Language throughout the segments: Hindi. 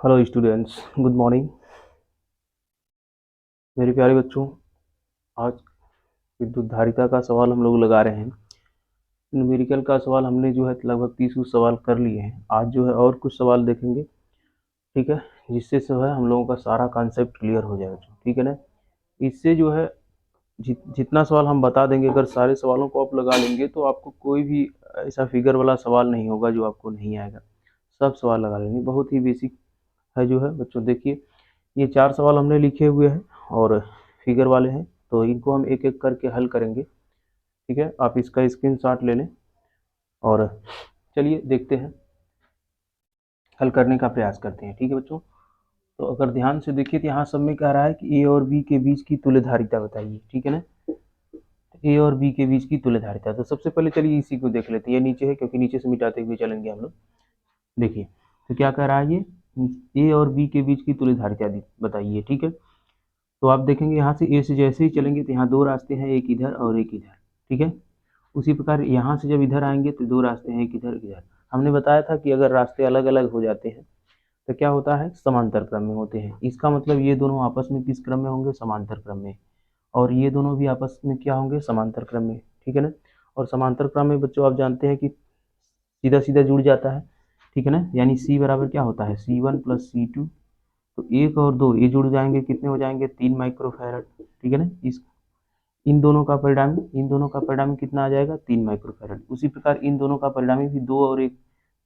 हेलो स्टूडेंट्स, गुड मॉर्निंग मेरे प्यारे बच्चों। आज विद्युत धारिता का सवाल हम लोग लगा रहे हैं। न्यूमेरिकल का सवाल हमने जो है लगभग 30 कुछ सवाल कर लिए हैं। आज जो है और कुछ सवाल देखेंगे, ठीक है, जिससे जो है हम लोगों का सारा कॉन्सेप्ट क्लियर हो जाएगा, ठीक है ना। इससे जो है जितना सवाल हम बता देंगे, अगर सारे सवालों को आप लगा लेंगे तो आपको कोई भी ऐसा फिगर वाला सवाल नहीं होगा जो आपको नहीं आएगा। सब सवाल लगा लेंगे, बहुत ही बेसिक है जो है बच्चों। देखिए, ये 4 सवाल हमने लिखे हुए हैं और फिगर वाले हैं, तो इनको हम एक एक करके हल करेंगे, ठीक है। आप इसका स्क्रीनशॉट ले लें और चलिए देखते हैं, हल करने का प्रयास करते हैं, ठीक है बच्चों। तो अगर ध्यान से देखिए तो यहाँ सब में कह रहा है कि ए और बी के बीच की तुल्यधारिता बताइए, ठीक है ना। ए और बी के बीच की तुल्यधारिता, तो सबसे पहले चलिए इसी को देख लेते हैं। ये नीचे है क्योंकि नीचे से मिटाते हुए चलेंगे हम लोग। देखिए, तो क्या कह रहा है ये, ए और बी के बीच की तुल्यधारिता बताइए, ठीक है। तो आप देखेंगे यहाँ से ए से जैसे ही चलेंगे तो यहाँ दो रास्ते हैं, एक इधर और एक इधर, ठीक है। उसी प्रकार यहाँ से जब इधर आएंगे तो दो रास्ते हैं, एक इधर एक इधर। हमने बताया था कि अगर रास्ते अलग अलग हो जाते हैं तो क्या होता है, समांतर क्रम में होते हैं। इसका मतलब ये दोनों आपस में किस क्रम में होंगे, समांतर क्रम में। और ये दोनों भी आपस में क्या होंगे, समांतर क्रम में, ठीक है ना। और समांतर क्रम में बच्चों आप जानते हैं कि सीधा सीधा जुड़ जाता है, ठीक है ना। यानी सी बराबर क्या होता है, C1 + C2। तो एक और दो ये जुड़ जाएंगे, कितने हो जाएंगे, 3 माइक्रोफैरड, ठीक है ना। इस इन दोनों का परिणामी कितना आ जाएगा, 3 माइक्रोफैरड। उसी प्रकार इन दोनों का परिणामी भी 2 और 1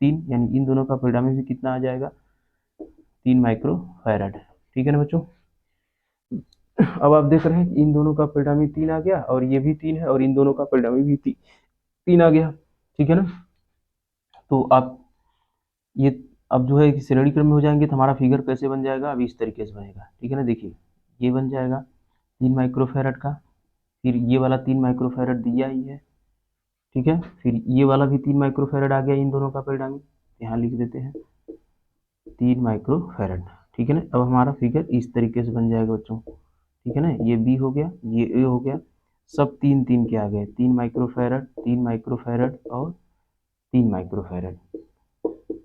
3, यानी इन दोनों का परिणामी भी कितना आ जाएगा, 3 माइक्रोफैरड, ठीक है ना बच्चों। अब आप देख रहे हैं कि इन दोनों का परिणामी 3 आ गया और ये भी 3 है और इन दोनों का परिणामी भी 3 आ गया, ठीक है ना। तो आप ये अब जो है कि श्रेणी क्रम में हो जाएंगे तो हमारा फिगर कैसे बन जाएगा, अब इस तरीके से बनेगा, ठीक है ना। देखिए, ये बन जाएगा 3 माइक्रोफैरड का, फिर ये वाला 3 माइक्रोफैरड दिया ही है, ठीक है। फिर ये वाला भी 3 माइक्रोफैरड आ गया, इन दोनों का परिणामी यहाँ लिख देते हैं 3 माइक्रोफैरड, ठीक है ना। अब हमारा फिगर इस तरीके से बन जाएगा बच्चों, ठीक है ना। ये बी हो गया, ये ए हो गया, सब 3 3 के आ गए, 3 माइक्रोफैरड 3 माइक्रोफैरड और 3 माइक्रोफैरड,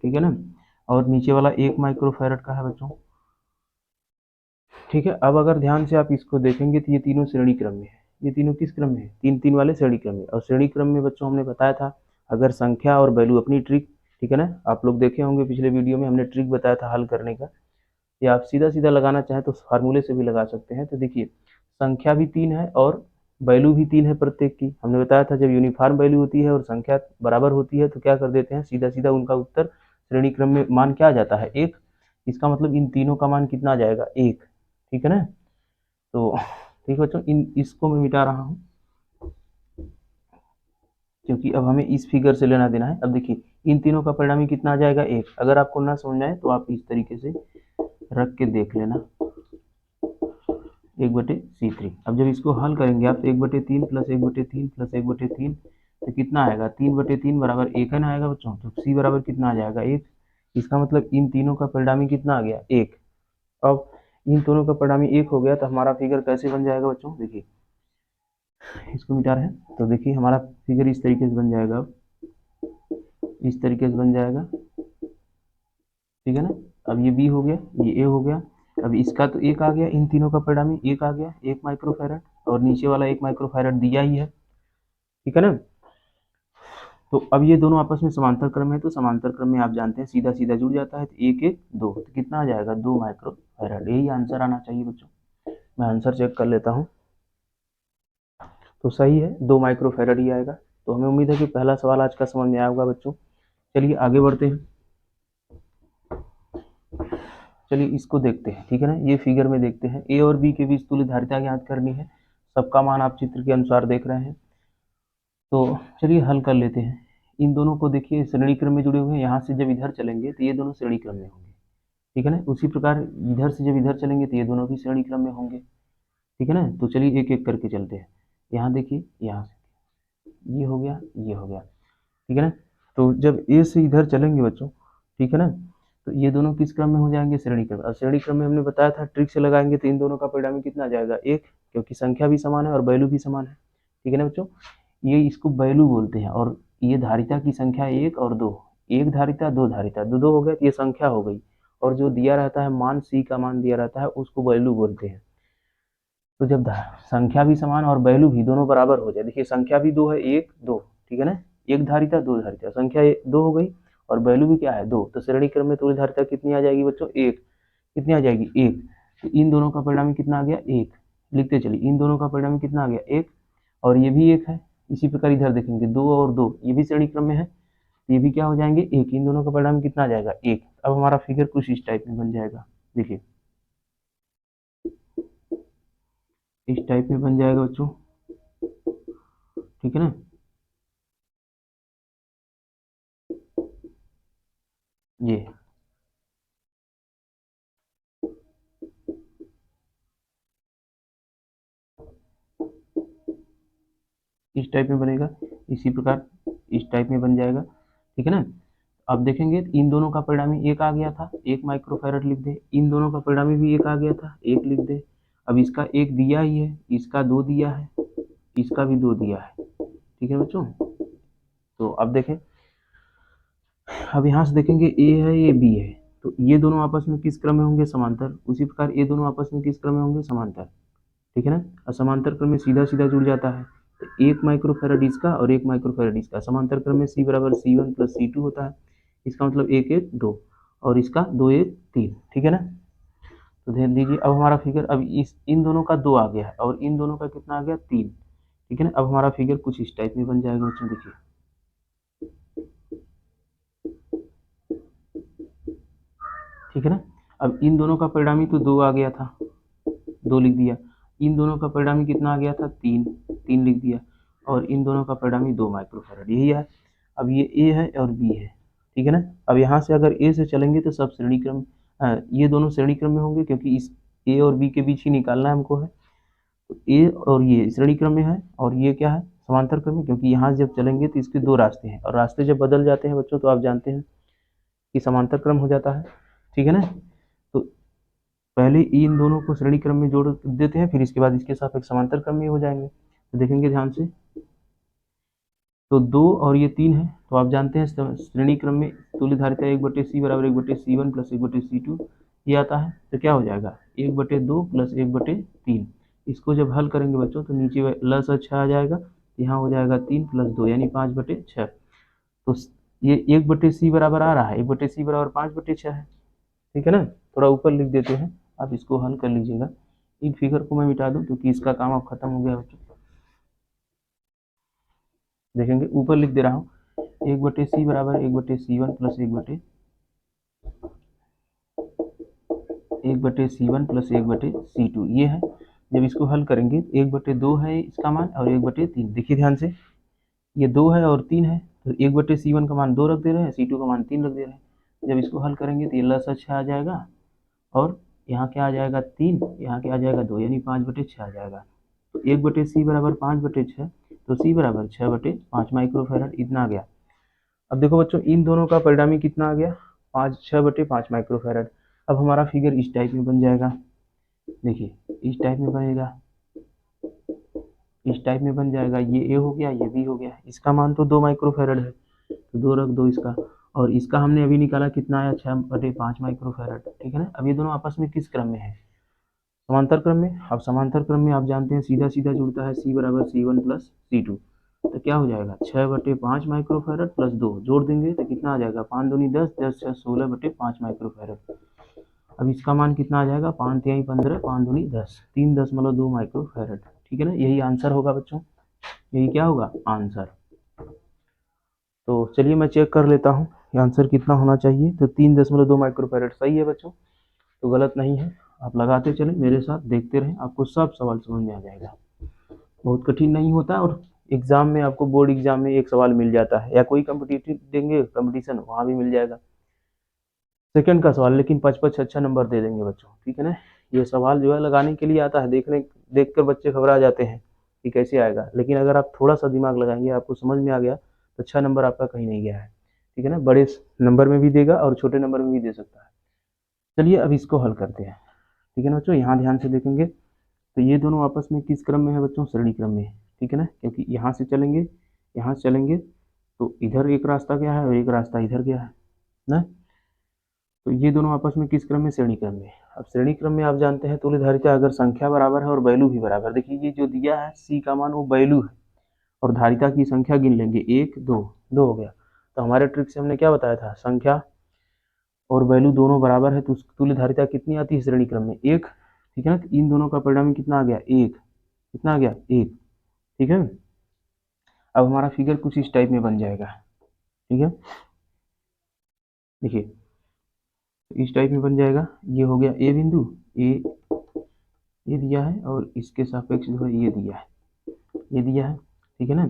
ठीक है ना। और नीचे वाला 1 माइक्रोफैरड का है बच्चों, ठीक है। अब अगर ध्यान से आप इसको देखेंगे तो ये तीनों श्रेणी क्रम में है। ये तीनों किस क्रम में है, 3 3 वाले श्रेणी क्रम में। और श्रेणी क्रम में बच्चों हमने बताया था, अगर संख्या और वैल्यू अपनी ट्रिक, ठीक है ना। आप लोग देखे होंगे पिछले वीडियो में हमने ट्रिक बताया था हल करने का। या आप सीधा सीधा लगाना चाहें तो फार्मूले से भी लगा सकते हैं। तो देखिए, संख्या भी 3 है और वैल्यू भी 3 है प्रत्येक की। हमने बताया था जब यूनिफॉर्म वैल्यू होती है और संख्या बराबर होती है तो क्या कर देते हैं, सीधा सीधा उनका उत्तर श्रेणी क्रम में मान क्या आ जाता है, 1। इसका मतलब इन तीनों का मान कितना आ जाएगा, 1, ठीक है ना। तो ठीक है बच्चों, इन इसको मैं मिटा रहा हूँ क्योंकि अब हमें इस फिगर से लेना देना है। अब देखिए, इन तीनों का परिणामी कितना आ जाएगा, 1। अगर आपको ना समझ आए तो आप इस तरीके से रख के देख लेना, 1/C3। अब जब इसको हल करेंगे आप, 1/3 + 1/3 + 1/3 तो कितना आएगा, 3/3 बराबर 1 है ना आएगा बच्चों। तो सी बराबर कितना आ जाएगा, 1। इसका मतलब इन तीनों का परिणामी कितना आ गया, 1। अब इन दोनों का परिणामी 1 हो गया तो हमारा फिगर कैसे बन जाएगा बच्चों, देखिए इसको मिटा रहे हैं तो देखिए हमारा फिगर इस तरीके से बन जाएगा। अब इस तरीके से बन जाएगा, ठीक है ना। अब ये बी हो गया, ये ए हो गया। अब इसका तो 1 आ गया, इन तीनों का परिणामी 1 आ गया, 1 माइक्रोफैरड। और नीचे वाला 1 माइक्रोफैरड दिया ही है, ठीक है ना। तो अब ये दोनों आपस में समांतर क्रम है, तो समांतर क्रम में आप जानते हैं सीधा सीधा जुड़ जाता है। तो 1 1 2, तो कितना आ जाएगा, 2 माइक्रोफैरड। यही आंसर आना चाहिए बच्चों। मैं आंसर चेक कर लेता हूँ, तो सही है, 2 माइक्रोफैरड ही आएगा। तो हमें उम्मीद है कि पहला सवाल आज का समझ में आया होगा बच्चों। चलिए आगे बढ़ते हैं, चलिए इसको देखते हैं, ठीक है ना। ये फिगर में देखते हैं, ए और बी के बीच तुल्यधारिता ज्ञात करनी है। सबका मान आप चित्र के अनुसार देख रहे हैं। तो चलिए हल कर लेते हैं। इन दोनों को देखिए श्रेणी क्रम में जुड़े हुए हैं। यहाँ से जब इधर चलेंगे तो ये दोनों श्रेणी क्रम में होंगे, ठीक है ना। उसी प्रकार इधर से जब इधर चलेंगे तो ये दोनों भी श्रेणी क्रम में होंगे, ठीक है ना। तो चलिए एक एक करके चलते हैं। यहाँ देखिए, यहाँ से ये हो गया, ये हो गया, ठीक है ना। तो जब ए से इधर चलेंगे बच्चों, ठीक है ना, तो ये दोनों किस क्रम में हो जाएंगे, श्रेणी क्रम। और श्रेणी क्रम में हमने बताया था ट्रिक से लगाएंगे तो इन दोनों का परिणामी कितना आ जाएगा, 1, क्योंकि संख्या भी समान है और वैल्यू भी समान है, ठीक है ना बच्चों। ये इसको वैल्यू बोलते हैं। और ये धारिता की संख्या 1 और 2, एक धारिता दो धारिता, दो दो हो गया तो ये संख्या हो गई। और जो दिया रहता है मान सी का मान दिया रहता है उसको वैल्यू बोलते हैं। तो जब संख्या भी समान और वैल्यू भी दोनों बराबर हो जाए, देखिए संख्या भी दो है, एक दो, ठीक है ना, एक धारिता दो धारिता, संख्या दो हो गई और वैल्यू भी क्या है दो, तो श्रेणी क्रम में तुल्य धारिता कितनी आ जाएगी बच्चों, एक। कितनी आ जाएगी, एक। तो इन दोनों का परिणामी कितना आ गया, एक। लिखते चलिए, इन दोनों का परिणामी कितना आ गया, एक, और ये भी एक है। इसी प्रकार इधर देखेंगे, दो और दो, ये भी श्रेणी क्रम में है, तो ये भी क्या हो जाएंगे, एक। इन दोनों का परिणाम कितना आ जाएगा, एक। अब हमारा फिगर कुछ इस टाइप में बन जाएगा, देखिए इस टाइप में बन जाएगा बच्चों, ठीक है ना, ये इस टाइप में बनेगा, इसी प्रकार इस टाइप में बन जाएगा, ठीक है ना। अब देखेंगे इन दोनों का परिणामी एक आ गया था, एक माइक्रोफैरड लिख दे, इन दोनों का परिणामी भी एक आ गया था, एक लिख दे। अब इसका एक दिया ही है, इसका दो दिया है, इसका भी दो दिया है, ठीक है बच्चों। तो अब देखें, अब यहाँ से देखेंगे ए है, ये बी है, तो ये दोनों आपस में किस क्रम में होंगे, समांतर। उसी प्रकार ये दोनों आपस में किस क्रम में होंगे, समांतर, ठीक है ना। और समांतर क्रम में सीधा सीधा जुड़ जाता है, तो एक माइक्रोफैरड इसका और एक माइक्रोफैरड इसका, समांतर क्रम में सी बराबर C1 प्लस C2 होता है। इसका मतलब एक एक दो, और इसका दो एक तीन, ठीक है ना। तो ध्यान दीजिए, अब हमारा फिगर, अब इस इन दोनों का दो आ गया है और इन दोनों का कितना आ गया, तीन, ठीक है ना। अब हमारा फिगर कुछ इस टाइप में बन जाएगा बच्चों, देखिए ठीक है ना। अब इन दोनों का परिणामी तो दो आ गया था, दो लिख दिया। इन दोनों का परिणामी कितना आ गया था, तीन, तीन लिख दिया। और इन दोनों का परिणामी दो माइक्रोफैरड, यही है। अब ये ए है और बी है, ठीक है ना। अब यहाँ से अगर ए से चलेंगे तो सब श्रेणी क्रम, ये दोनों श्रेणी क्रम में होंगे, क्योंकि इस ए और बी के बीच ही निकालना है हमको है। तो ए और ये श्रेणी क्रम में है और ये क्या है, समांतर क्रम में, क्योंकि यहाँ जब चलेंगे तो इसके दो रास्ते हैं, और रास्ते जब बदल जाते हैं बच्चों तो आप जानते हैं कि समांतर क्रम हो जाता है, ठीक है ना। तो पहले इन दोनों को श्रेणी क्रम में जोड़ देते हैं, फिर इसके बाद इसके साथ एक समांतर क्रम में हो जाएंगे। तो देखेंगे ध्यान से, तो दो और ये तीन है, तो आप जानते हैं श्रेणी क्रम में तुल्य धारिता एक बटे सी बराबर एक बटे C1 प्लस एक बटे C2 ये आता है। तो क्या हो जाएगा, एक बटे दो प्लस एक बटे तीन। इसको जब हल करेंगे बच्चों तो नीचे लस अच्छा आ जाएगा, यहाँ हो जाएगा तीन प्लस दो यानी 5/6। तो ये एक बटे सी बराबर आ रहा है, एक बटे सी बराबर 5/6 है, ठीक है ना। थोड़ा ऊपर लिख देते हैं, आप इसको हल कर लीजिएगा। इन फिगर को मैं मिटा दूं क्योंकि इसका काम अब खत्म हो गया बच्चों। देखेंगे ऊपर लिख दे रहा हूँ, एक बटे सी बराबर एक बटे C1 प्लस एक बटे C1 प्लस एक बटे C2 ये है। जब इसको हल करेंगे एक बटे दो है इसका मान और एक बटे तीन, देखिए ध्यान से, ये दो है और तीन है, तो एक बटे C1 का मान दो रख दे रहे हैं, C2 का मान तीन रख दे रहे हैं। जब इसको हल करेंगे तो ये लस अच्छा आ जाएगा, और यहाँ क्या आ जाएगा तीन, यहाँ क्या आ जाएगा दो, यानी 5/6 आ जाएगा। तो एक बटे सी बराबर 5/6, तो सी बराबर 6/5 माइक्रोफैरड, इतना आ गया। अब देखो बच्चों, इन दोनों का परिणामी कितना आ गया, 6/5 माइक्रोफैरड। अब हमारा फिगर इस टाइप में बन जाएगा, देखिए इस टाइप में बनेगा, इस टाइप में बन जाएगा। ये ए हो गया, ये बी हो गया, इसका मान तो 2 माइक्रोफैरड है, तो दो रख दो इसका, और इसका हमने अभी निकाला कितना आया, 6/5 माइक्रोफैरड, ठीक है ना। अब ये दोनों आपस में किस क्रम में है, समांतर क्रम में। अब समांतर क्रम में आप जानते हैं सीधा सीधा जुड़ता है, सी बराबर C1 प्लस C2, तो क्या हो जाएगा 6/5 माइक्रोफैरड प्लस दो जोड़ देंगे तो कितना आ जाएगा, 5 दूनी 10, 10 6 16/5 माइक्रोफैरड। अब इसका मान कितना आ जाएगा, 5 तिहाई 15, 5 दूनी 10, 3.2 माइक्रोफैरड, ठीक है ना। यही आंसर होगा बच्चों, यही क्या होगा आंसर। तो चलिए मैं चेक कर लेता हूँ आंसर कितना होना चाहिए। तो 3.2 माइक्रोफैरड सही है बच्चों, तो गलत नहीं है। आप लगाते चलें मेरे साथ, देखते रहें, आपको सब सवाल समझ में आ जाएगा। बहुत कठिन नहीं होता, और एग्जाम में आपको, बोर्ड एग्जाम में एक सवाल मिल जाता है, या कोई कम्पिटिटिव देंगे कंपटीशन वहाँ भी मिल जाएगा सेकंड का सवाल, लेकिन 5 अच्छा नंबर दे देंगे बच्चों, ठीक है ना। ये सवाल जो है लगाने के लिए आता है, देख कर बच्चे घबरा जाते हैं कि कैसे आएगा, लेकिन अगर आप थोड़ा सा दिमाग लगाएंगे, आपको समझ में आ गया तो अच्छा नंबर आपका कहीं नहीं गया है, ठीक है ना। बड़े नंबर में भी देगा और छोटे नंबर में भी दे सकता है। चलिए अब इसको हल करते हैं, ठीक है ना बच्चों। यहाँ ध्यान से देखेंगे तो ये दोनों आपस में किस क्रम में है बच्चों, श्रेणी क्रम में, ठीक है ना। क्योंकि यहाँ से चलेंगे, यहाँ से चलेंगे तो इधर एक रास्ता गया है और एक रास्ता इधर गया है ना। तो ये दोनों आपस में किस क्रम में, श्रेणी क्रम में। अब श्रेणी क्रम में आप जानते हैं तुल्य धारिता अगर संख्या बराबर है और वैल्यू भी बराबर, देखिए ये जो दिया है सी का मान वो वैल्यू है और धारिता की संख्या गिन लेंगे, 1 2 2 हो गया। तो हमारे ट्रिक से हमने क्या बताया था, संख्या और वैल्यू दोनों बराबर है तो तुल्य धारिता कितनी आती है श्रेणी क्रम में, 1। ठीक है ना, इन दोनों का परिणामी कितना आ गया, 1। कितना आ गया, 1। ठीक है, अब हमारा फिगर कुछ इस टाइप में बन जाएगा। ठीक है, देखिए इस टाइप में बन जाएगा। ये हो गया ए बिंदु, ये दिया है और इसके सापेक्ष जो है ये दिया है, ये दिया है। ठीक है ना,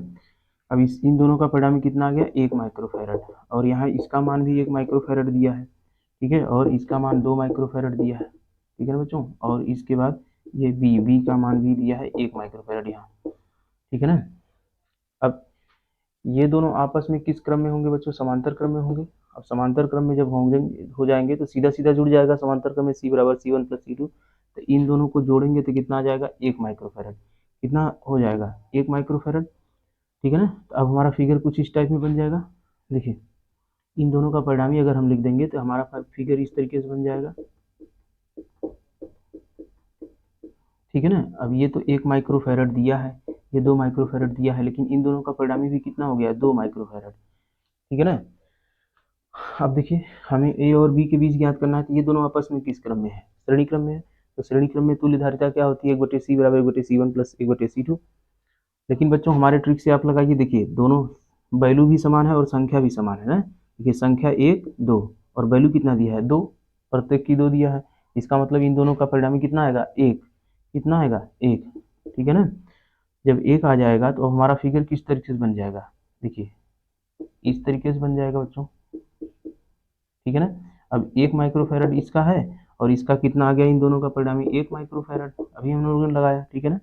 अब इन दोनों का परिणामी कितना आ गया, 1 माइक्रोफैरड, और यहाँ इसका मान भी 1 माइक्रोफैरड दिया है। ठीक है, और इसका मान 2 माइक्रोफैरड दिया है। ठीक है ना बच्चों, और इसके बाद ये बी का मान भी दिया है 1 माइक्रोफैरड यहाँ। ठीक है ना, अब ये दोनों आपस में किस क्रम में होंगे बच्चों, समांतर क्रम में होंगे। अब समांतर क्रम में जब हो जाएंगे तो सीधा सीधा जुड़ जाएगा समांतर क्रम में, C बराबर C1 प्लस C2। तो इन दोनों को जोड़ेंगे तो कितना आ जाएगा, 1 माइक्रोफैरड। कितना हो जाएगा, 1 माइक्रोफैरड। ठीक है ना, तो अब हमारा फिगर कुछ इस टाइप में बन जाएगा। देखिए इन दोनों का परिणामी अगर हम लिख देंगे तो हमारा फिगर इस तरीके से बन जाएगा। ठीक है ना, अब ये तो 1 माइक्रोफैरड दिया है, ये 2 माइक्रोफैरड दिया है, लेकिन इन दोनों का परिणामी भी कितना हो गया, 2 माइक्रोफैरड। ठीक है ना, अब देखिए हमें ए और बी के बीच ज्ञात करना है, तो ये दोनों आपस में किस क्रम में है, श्रेणी क्रम में है। तो श्रेणी क्रम में तुल्य धारिता क्या होती है, 1/c बराबर 1/c1 प्लस 1/c2। लेकिन बच्चों हमारे ट्रिक से आप लगाइए, देखिए दोनों वैल्यू भी समान है और संख्या भी समान है ना। देखिए संख्या 1 2 और वैल्यू कितना दिया है, 2, प्रत्येक की 2 दिया है। इसका मतलब इन दोनों का परिणामी कितना आएगा, 1। कितना आएगा, 1। ठीक है ना, जब 1 आ जाएगा तो हमारा फिगर किस तरीके से बन जाएगा, देखिए इस तरीके से बन जाएगा बच्चों। ठीक है ना, अब 1 माइक्रोफैरड इसका है और इसका कितना आ गया, इन दोनों का परिणामी 1 माइक्रोफैरड अभी हम लोगों ने लगाया। ठीक है ना,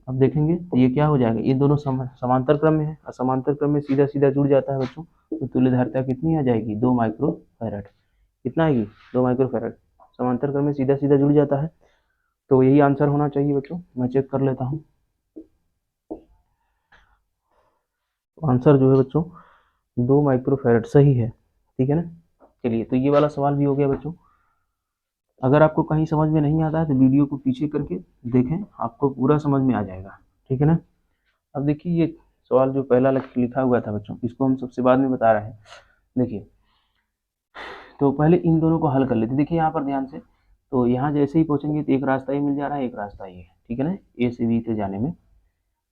अब देखेंगे तो ये क्या हो जाएगा, ये दोनों समांतर क्रम में है और समांतर क्रम में सीधा सीधा जुड़ जाता है बच्चों, तो तुल्य धारिता कितनी आ जाएगी, 2 माइक्रोफैरड। कितना आएगी, 2 माइक्रोफैरड। समांतर क्रम में सीधा सीधा जुड़ जाता है, तो यही आंसर होना चाहिए बच्चों। मैं चेक कर लेता हूँ, आंसर जो है बच्चों 2 माइक्रोफैरड सही है। ठीक है ना, चलिए तो ये वाला सवाल भी हो गया बच्चों। अगर आपको कहीं समझ में नहीं आता है तो वीडियो को पीछे करके देखें, आपको पूरा समझ में आ जाएगा। ठीक है ना, अब देखिए ये सवाल जो पहला लिखा हुआ था बच्चों, इसको हम सबसे बाद में बता रहे हैं। देखिए तो पहले इन दोनों को हल कर लेते, देखिए यहाँ पर ध्यान से, तो यहाँ जैसे ही पहुंचेंगे तो एक रास्ता ही मिल जा रहा है, एक रास्ता ही है। ठीक है ना, ए से बी तक जाने में।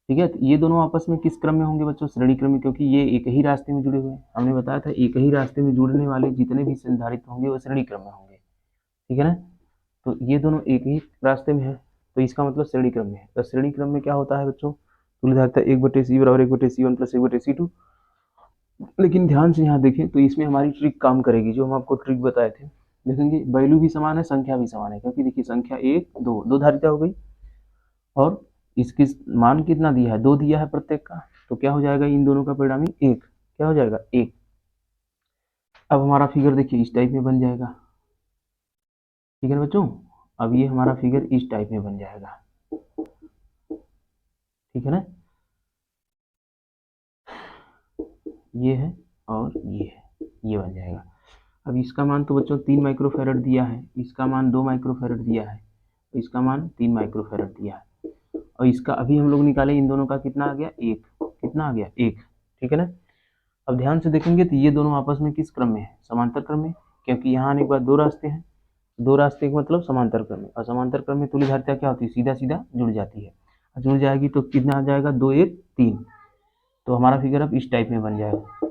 ठीक है, तो ये दोनों आपस में किस क्रम में होंगे बच्चों, श्रेणी क्रम में, क्योंकि ये एक ही रास्ते में जुड़े हुए हैं। हमने बताया था एक ही रास्ते में जुड़ने वाले जितने भी संधारित्र होंगे वो श्रेणी क्रम में होंगे। ठीक है ना, तो ये दोनों एक ही रास्ते में है, तो इसका मतलब श्रेणी क्रम में है। तो श्रेणी क्रम में क्या होता है बच्चों, तुल्य धारिता 1/c बराबर 1/c1 प्लस 1/c2। लेकिन ध्यान से यहाँ देखें तो इसमें हमारी ट्रिक काम करेगी, जो हम आपको ट्रिक बताए थे। देखेंगे वैल्यू भी समान है, संख्या भी समान है, क्योंकि देखिए संख्या 1 2 2 धारिता हो गई और इसकी मान कितना दिया है, 2 दिया है प्रत्येक का, तो क्या हो जाएगा, इन दोनों का परिणामी 1। क्या हो जाएगा, 1। अब हमारा फिगर देखिए इस टाइप में बन जाएगा। ठीक है बच्चों, अब ये हमारा फिगर इस टाइप में बन जाएगा। ठीक है ना, ये है और ये है, ये बन जाएगा। अब इसका मान तो बच्चों 3 माइक्रोफैरड दिया है, इसका मान 2 माइक्रोफैरड दिया है, इसका मान 3 माइक्रोफैरड दिया है, और इसका अभी हम लोग निकाले इन दोनों का कितना आ गया, 1। कितना आ गया, 1। ठीक है ना, अब ध्यान से देखेंगे तो ये दोनों आपस में किस क्रम में है, समांतर क्रम में, क्योंकि यहाँ आने के बाद 2 रास्ते हैं, 2 रास्ते का मतलब समांतर क्रम में, और समांतर क्रम में तुल्य धारिता क्या होती है, सीधा सीधा जुड़ जाती है। जुड़ जाएगी तो कितना आ जाएगा, 2 1 3, तो हमारा फिगर अब इस टाइप में बन जाएगा,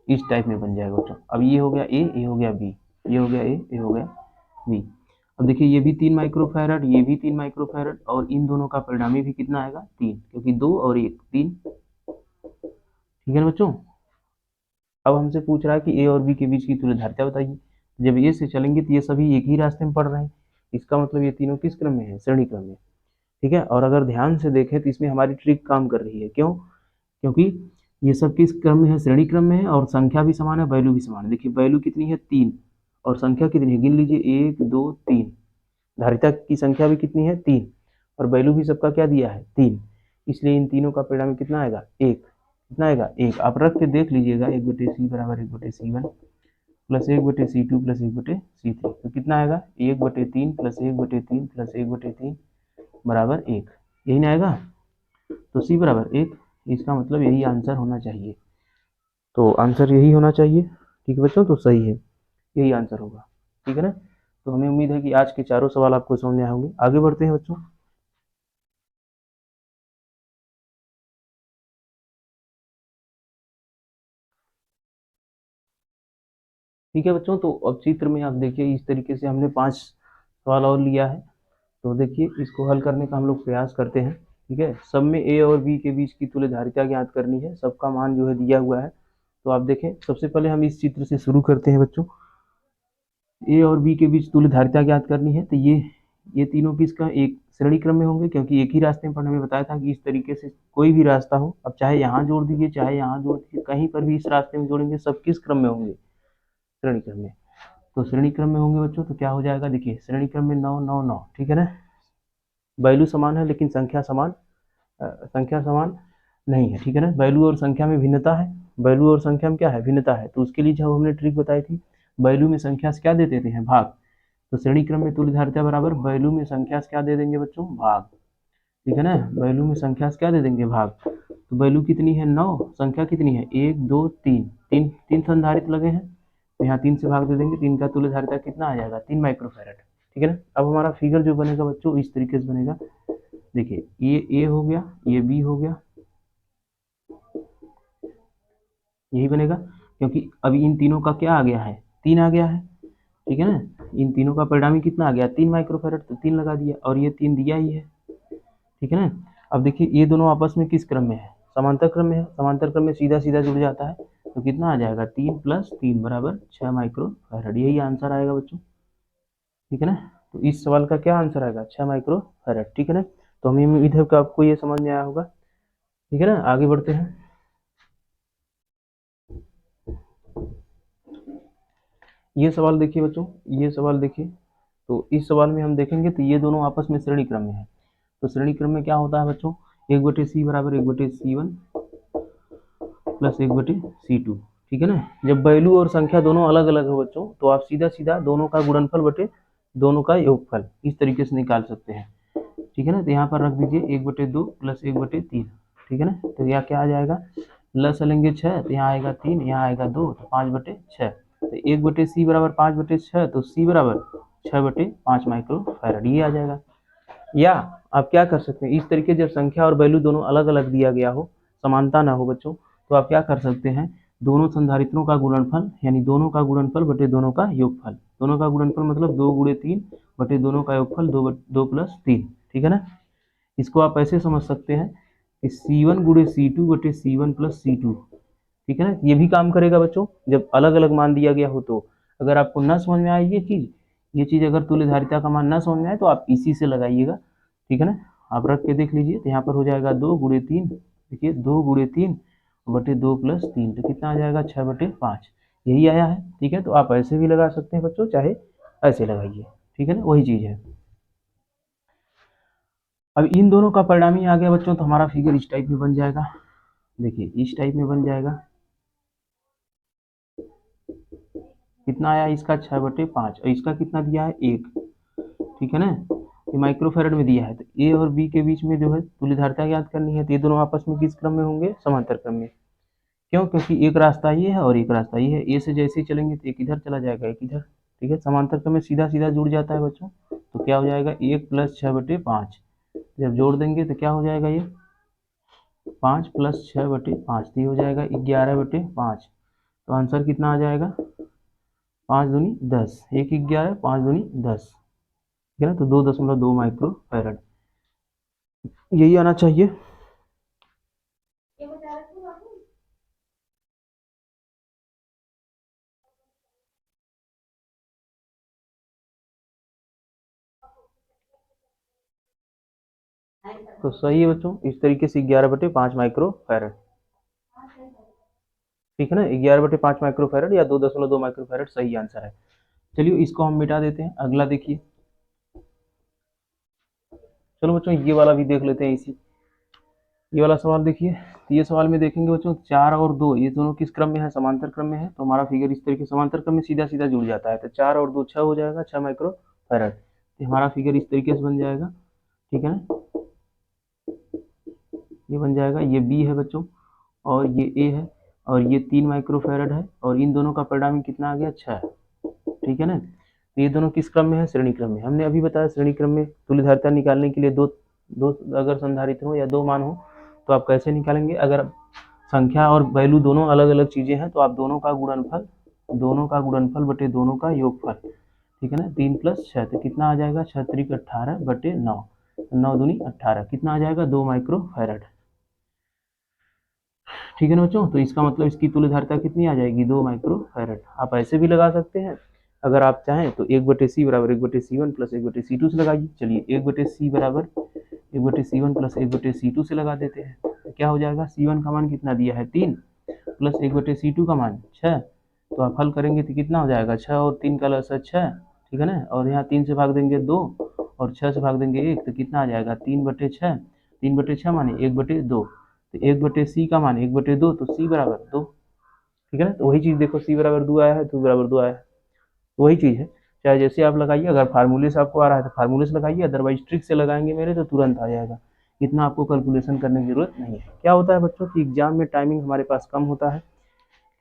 इस टाइप में बन जाएगा बच्चों। अब ये हो गया ए, ये हो गया बी, ये हो गया ए, ये हो गया बी। अब देखिए ये भी 3 माइक्रोफैरड, ये भी 3 माइक्रोफैरड, और इन दोनों का परिणामी भी कितना आएगा, 3, क्योंकि 2 और 1 3। ठीक है ना बच्चों, अब हमसे पूछ रहा है कि ए और बी के बीच की तुल्य धारिता बताइए। जब ये से चलेंगे तो ये सभी एक ही रास्ते में पड़ रहे हैं, इसका मतलब ये तीनों किस क्रम में है, श्रेणी क्रम में। ठीक है, और अगर ध्यान से देखें तो इसमें हमारी ट्रिक काम कर रही है, क्यों, क्योंकि ये सब किस क्रम में है, श्रेणी क्रम में है, और संख्या भी समान है, वैल्यू भी समान है। देखिए वैल्यू कितनी है, 3, और संख्या कितनी है, गिन लीजिए, 1 2 3। धारिता की संख्या भी कितनी है, 3, और वैल्यू भी सबका क्या दिया है, 3, इसलिए इन तीनों का परिणाम कितना आएगा, 1। कितना आएगा 1। आप रख के देख लीजिएगा, 1/c बराबर 1/c1 plus 1/c2 plus 1/c3, तो कितना आएगा 1/3 प्लस 1/3 प्लस 1/3 बराबर 1, यही ना आएगा। तो c बराबर 1, इसका मतलब यही आंसर होना चाहिए। तो आंसर यही होना चाहिए, ठीक है बच्चों, तो सही है, यही आंसर होगा, ठीक है ना। तो हमें उम्मीद है कि आज के चारों सवाल आपको समझ में आए होंगे। आगे बढ़ते हैं बच्चों। ठीक है बच्चों, तो अब चित्र में आप देखिए, इस तरीके से हमने 5 सवाल और लिया है। तो देखिए, इसको हल करने का हम लोग प्रयास करते हैं, ठीक है। सब में ए और बी के बीच की तुल्यधारिता ज्ञात करनी है, सबका मान जो है दिया हुआ है। तो आप देखें, सबसे पहले हम इस चित्र से शुरू करते हैं बच्चों। ए और बी के बीच तुल्यधारिता ज्ञात करनी है, तो ये तीनों किसका एक श्रेणी क्रम में होंगे, क्योंकि एक ही रास्ते में पढ़ने में बताया था कि इस तरीके से कोई भी रास्ता हो, अब चाहे यहाँ जोड़ दीजिए चाहे यहाँ जोड़ दीजिए, कहीं पर भी इस रास्ते में जोड़ेंगे, सब किस क्रम में होंगे, श्रेणी क्रम में। तो श्रेणी क्रम में होंगे बच्चों, तो क्या हो जाएगा, देखिए श्रेणी क्रम में 9 9 9, ठीक है ना। वैल्यू समान है लेकिन संख्या समान नहीं है, ठीक है ना। वैल्यू और संख्या में भिन्नता है, वैल्यू और संख्या में क्या है, भिन्नता है। तो उसके लिए जो हमने ट्रिक बताई थी, वैल्यू में संख्या से क्या दे देते हैं, भाग। तो श्रेणी क्रम में तुल्यधारिता बराबर वैल्यू में संख्या से क्या दे देंगे बच्चों, भाग, ठीक है ना। वैल्यू में संख्या से क्या दे देंगे, भाग। तो वैल्यू कितनी है 9, संख्या कितनी है 1 2 3, तीन तीन संधारित्र लगे हैं, तो यहाँ 3 से भाग दे देंगे, 3 का तुल्यधारिता कितना आ जाएगा 3 माइक्रोफैरड, ठीक है ना। अब हमारा फिगर जो बनेगा बच्चों इस तरीके से बनेगा, देखिए ये ए हो गया, ये बी हो गया, यही बनेगा, क्योंकि अभी इन तीनों का क्या आ गया है, 3 आ गया है, ठीक है ना। इन तीनों का परिणामी कितना आ गया 3 माइक्रोफैरड, तो 3 लगा दिया, और ये 3 दिया ही है, ठीक है ना। अब देखिए ये दोनों आपस में किस क्रम में है, समांतर क्रम में है, समांतर क्रम में सीधा सीधा जुड़ जाता है, तो कितना आ जाएगा 3 + 3 बराबर 6 माइक्रोफैरड, यही आंसर आएगा बच्चों, ठीक है ना। तो इस सवाल का क्या आंसर आएगा 6 माइक्रोफैरड, ठीक है ना। तो हमें उम्मीद है कि आपको ये समझ में आया होगा, ठीक है ना। आगे बढ़ते हैं। ये सवाल देखिए बच्चों, ये सवाल देखिए, तो इस सवाल में हम देखेंगे तो ये दोनों आपस में श्रेणी क्रम में है। तो श्रेणी क्रम में क्या होता है बच्चों, 1/c बराबर 1/c1 प्लस 1/c2, ठीक है ना। जब वैल्यू और संख्या दोनों अलग अलग है बच्चों, तो आप सीधा सीधा दोनों का गुणनफल बटे दोनों का योगफल इस तरीके से निकाल सकते हैं, ठीक है ना। तो यहाँ पर रख दीजिए 1/2 प्लस 1/3, ठीक है ना। तो यहाँ क्या आ जाएगा, लस लेंगे 6, तो यहाँ आएगा 3, यहाँ आएगा 2, तो 5/6। तो 1/c बराबर 5/6, तो c बराबर 6/5 माइक्रोफैरड, ये आ जाएगा। या आप क्या कर सकते हैं, इस तरीके जब संख्या और वैल्यू दोनों अलग अलग दिया गया हो, समानता ना हो बच्चों, तो आप क्या कर सकते हैं, दोनों संधारित्रों का गुणनफल, यानी दोनों का गुणनफल बटे दोनों का योगफल, दोनों का गुणनफल मतलब 2 × 3 बटे दोनों का योगफल 2 + 3, ठीक है ना। इसको आप ऐसे समझ सकते हैं कि C1 × C2 बटे C1 + C2, ठीक है ना। ये भी काम करेगा बच्चों, जब अलग अलग मान दिया गया हो। तो अगर आपको ना समझ में आए ये चीज अगर तुल्यधारिता का मान ना समझ में आए, तो आप इसी से लगाइएगा, ठीक है ना। आप रख के देख लीजिए, तो यहाँ पर हो जाएगा 2 × 3, देखिए 2 × 3 बटे 2 + 3, तो कितना आ जाएगा 6/5, यही आया है, ठीक है। तो आप ऐसे भी लगा सकते हैं बच्चों, चाहे ऐसे लगाइए, ठीक है ना, वही चीज है। अब इन दोनों का परिणामी आ गया बच्चों, तो हमारा फिगर इस टाइप में बन जाएगा, देखिए इस टाइप में बन जाएगा, कितना आया इसका 6/5, और इसका कितना दिया है 1, ठीक है ना। ये माइक्रोफैरड में दिया है, तो ए और बी के बीच में जो है तुल्यधारिता ज्ञात करनी है, तो ये दोनों आपस में किस क्रम में होंगे, समांतर क्रम में। क्यों, क्योंकि एक रास्ता ये है और एक रास्ता ये है, ए से जैसे ही चलेंगे तो एक इधर चला जाएगा एक इधर, ठीक है। समांतर क्रम में सीधा सीधा जुड़ जाता है बच्चों, तो क्या हो जाएगा 1 + 6/5, जब जोड़ देंगे तो क्या हो जाएगा, ये 5 + 6/5, तो ये हो जाएगा 11/5। तो आंसर कितना आ जाएगा, 5 दूनी 10, 1 11, 5 दूनी 10, ठीक है ना। तो 2.2 माइक्रोफैरड, यही आना चाहिए। तो सही है बच्चों, इस तरीके से 11/5 माइक्रोफैरड, ठीक है ना। 11/5 माइक्रोफैरड या 2.2 माइक्रोफैरड सही आंसर है। चलिए इसको हम मिटा देते हैं, अगला देखिए। चलो बच्चों ये वाला भी देख लेते हैं इसी, ये वाला सवाल देखिए, तो ये सवाल में देखेंगे बच्चों 4 और 2 ये दोनों किस क्रम में है, समांतर क्रम में है। तो हमारा फिगर इस तरीके समांतर क्रम में सीधा सीधा जुड़ जाता है, तो 4 और 2 6 हो जाएगा, 6 माइक्रो फैराड। तो हमारा फिगर इस तरीके से बन जाएगा, ठीक है ना, ये बन जाएगा, ये बी है बच्चों और ये ए है और ये 3 माइक्रो फैराड है और इन दोनों का परिणाम कितना आ गया 6, ठीक है ना। तो ये दोनों किस क्रम में है, श्रेणी क्रम में। हमने अभी बताया श्रेणी क्रम में तुल्यधारिता निकालने के लिए दो दो अगर संधारित्र हो या दो मान हो तो आप कैसे निकालेंगे, अगर संख्या और वैल्यू दोनों अलग अलग चीजें हैं तो आप दोनों का गुणनफल बटे दोनों का योगफल, ठीक है ना। 3 + 6 तो कितना आ जाएगा, 6 × 18 बटे 9, 9 दूनी 18, कितना आ जाएगा 2 माइक्रो फैराड, ठीक है ना बच्चों। तो इसका मतलब इसकी तुल्यधारिता कितनी आ जाएगी, 2 माइक्रो फैराड। आप ऐसे भी लगा सकते हैं, अगर आप चाहें तो 1/c बराबर 1/c1 + 1/c2 से लगाइए। चलिए 1/c बराबर 1/c1 + 1/c2 से लगा देते हैं, तो क्या हो जाएगा, c1 का मान कितना दिया है 3 + 1/c2 का मान 6, तो आप हल करेंगे तो कितना हो जाएगा 6 और 3 का लसा 6, ठीक है ना। और यहाँ 3 से भाग देंगे 2 और 6 से भाग देंगे 1, तो कितना आ जाएगा 3/6, 3/6 माने 1/2, तो 1/c का मान 1/2, तो c बराबर 2, ठीक है ना। तो वही चीज देखो c बराबर 2 आया है, 2 बराबर 2 आया है, वही चीज है। चाहे जैसे आप लगाइए, अगर फार्मूले से आपको आ रहा है तो फार्मूले से लगाइए, अदरवाइज ट्रिक से लगाएंगे मेरे तो तुरंत आ जाएगा, इतना आपको कैलकुलेशन करने की जरूरत नहीं है। क्या होता है बच्चों कि एग्जाम में टाइमिंग हमारे पास कम होता है,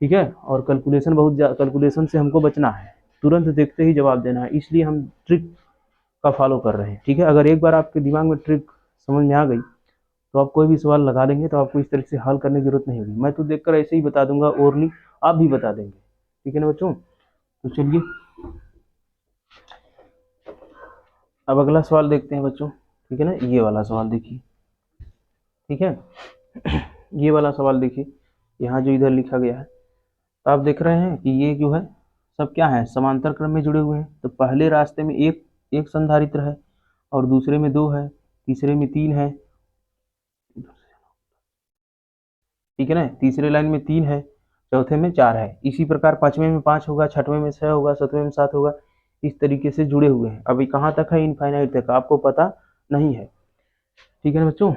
ठीक है, और कैलकुलेशन से हमको बचना है, तुरंत देखते ही जवाब देना है, इसलिए हम ट्रिक का फॉलो कर रहे हैं, ठीक है। अगर एक बार आपके दिमाग में ट्रिक समझ में आ गई तो आप कोई भी सवाल लगा देंगे तो आपको इस तरह से हल करने की जरूरत नहीं होगी, मैं तो देखकर ऐसे ही बता दूंगा, ओरली आप भी बता देंगे, ठीक है ना बच्चों। तो चलिए अब अगला सवाल देखते हैं बच्चों, ठीक है ना। ये वाला सवाल देखिए, ठीक है, ये वाला सवाल देखिए, यहाँ जो इधर लिखा गया है, तो आप देख रहे हैं कि ये जो है सब क्या है, समांतर क्रम में जुड़े हुए हैं। तो पहले रास्ते में एक एक संधारित्र है और दूसरे में 2 है, तीसरे में 3 है, ठीक है ना, तीसरे लाइन में 3 है, चौथे में 4 है, इसी प्रकार पांचवें में 5 होगा, छठवें में 6 होगा, सातवें में 7 होगा, इस तरीके से जुड़े हुए हैं। अभी कहाँ तक है, इनफाइनाइट तक आपको पता नहीं है, ठीक है ना बच्चों।